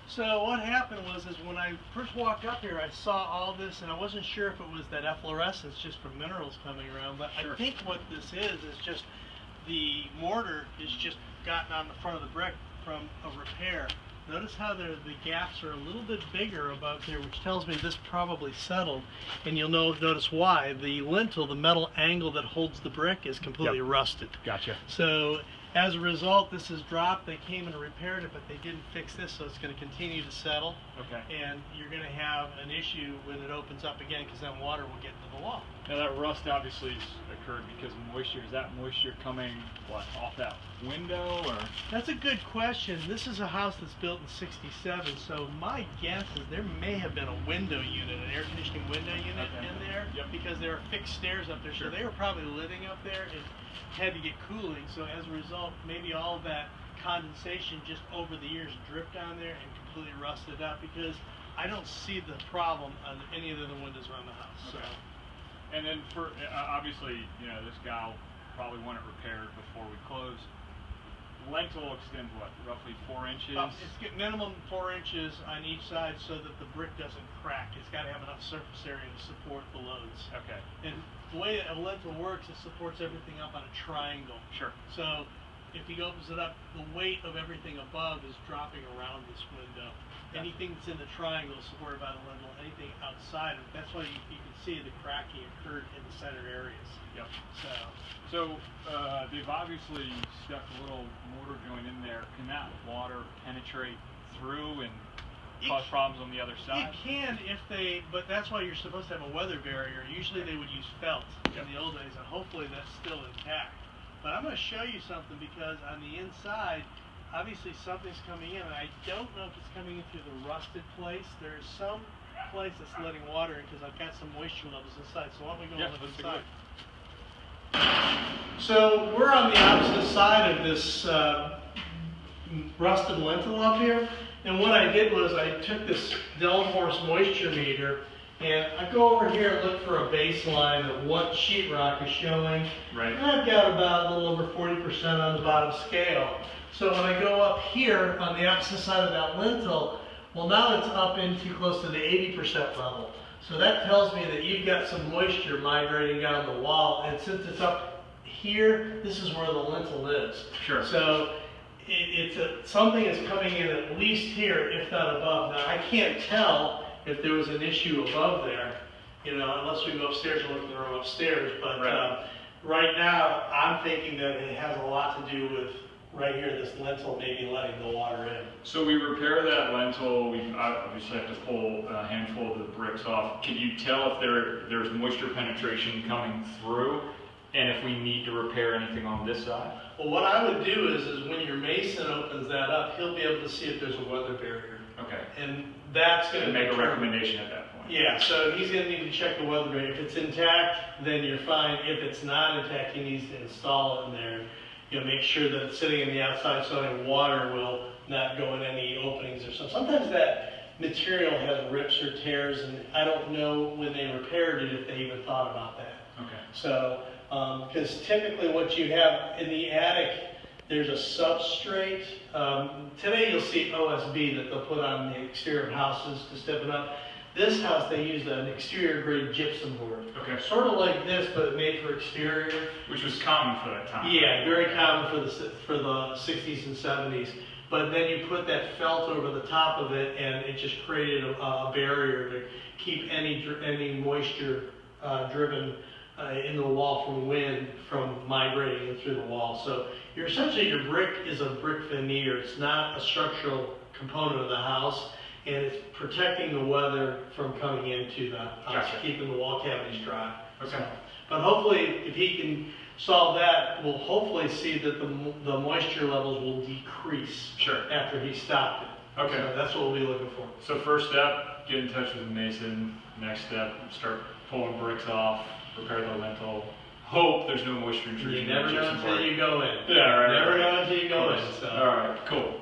So what happened was, is when I first walked up here, I saw all this, and I wasn't sure if it was that efflorescence just from minerals coming around. But Sure. I think what this is just the mortar is just gotten on the front of the brick from a repair. Notice how the gaps are a little bit bigger above here, which tells me this probably settled. And you'll notice why. The lintel, the metal angle that holds the brick, is completely rusted. Gotcha. So as a result, this has dropped. They came and repaired it, but they didn't fix this, so it's going to continue to settle. Okay. And you're going to have an issue when it opens up again, because then water will get into the wall. Now that rust obviously occurred because of moisture. Is that moisture coming, what, off that window, or? That's a good question. This is a house that's built in '67, so my guess is there may have been a window unit, an air conditioning window unit in there, because there are fixed stairs up there. Sure. So they were probably living up there and had to get cooling. So as a result, maybe all of that condensation just over the years dripped down there and completely rusted out, because I don't see the problem on any of the other windows around the house. Okay. So. And then for obviously, you know, this guy will probably want it repaired before we close. Lentil extends what, roughly 4 inches? It's got minimum 4 inches on each side so that the brick doesn't crack. It's got to have enough surface area to support the loads. Okay. And the way a lentil works, it supports everything up on a triangle. Sure. So if he opens it up, the weight of everything above is dropping around this window. Gotcha. Anything that's in the triangle is supported by the lentil. Anything outside of it, that's why you can see the cracking occurred in the center areas. Yep. So they've obviously stuck a little mortar joint in there. Can that water penetrate through and cause problems on the other side? It can if they, but that's why you're supposed to have a weather barrier. Usually they would use felt in the old days, and hopefully that's still intact. But I'm going to show you something, because on the inside, obviously something's coming in, and I don't know if it's coming in through the rusted place. There's some place that's letting water in, because I've got some moisture levels inside. So why don't we go and look inside? So we're on the opposite side of this rusted lentil up here, and what I did was I took this Delforce moisture meter, and I go over here and look for a baseline of what sheetrock is showing. Right. And I've got about a little over 40% on the bottom scale. So when I go up here on the opposite side of that lentil, well, now it's up into close to the 80% level. So that tells me that you've got some moisture migrating down the wall, and since it's up here, this is where the lentil is. Sure. So something is coming in at least here, if not above. Now I can't tell if there was an issue above there, you know, unless we go upstairs and look in the room upstairs. But right now, I'm thinking that it has a lot to do with right here, this lentil maybe letting the water in. So we repair that lentil, we obviously have to pull a handful of the bricks off. Can you tell if there's moisture penetration coming through, and if we need to repair anything on this side? Well, what I would do is when your mason opens that up, he'll be able to see if there's a weather barrier. Okay. And that's going to make a recommendation at that point. Yeah, so he's going to need to check the weather barrier. If it's intact, then you're fine. If it's not intact, he needs to install it in there. You know, make sure that it's sitting in the outside so any water will not go in any openings or something. Sometimes that material has rips or tears, and I don't know when they repaired it if they even thought about that. Okay. So, because typically what you have in the attic, there's a substrate. Today you'll see OSB that they'll put on the exterior of houses to stiffen up. This house, they used an exterior grade gypsum board. Okay. Sort of like this, but made for exterior. Which was common for that time. Yeah, very common for the 60s and 70s. But then you put that felt over the top of it, and it just created a barrier to keep any moisture driven in the wall from wind from migrating through the wall. So essentially your brick is a brick veneer. It's not a structural component of the house, and it's protecting the weather from coming into the house, keeping the wall cavities dry. Okay. So, but hopefully, if he can solve that, we'll hopefully see that the moisture levels will decrease after he stopped it. Okay. So that's what we'll be looking for. So first step, get in touch with the mason. Next step, start pulling bricks off, repair the lentil. Hope there's no moisture intrusion. You never know until you go in. Yeah, right. Never know until you go in. So. All right, cool.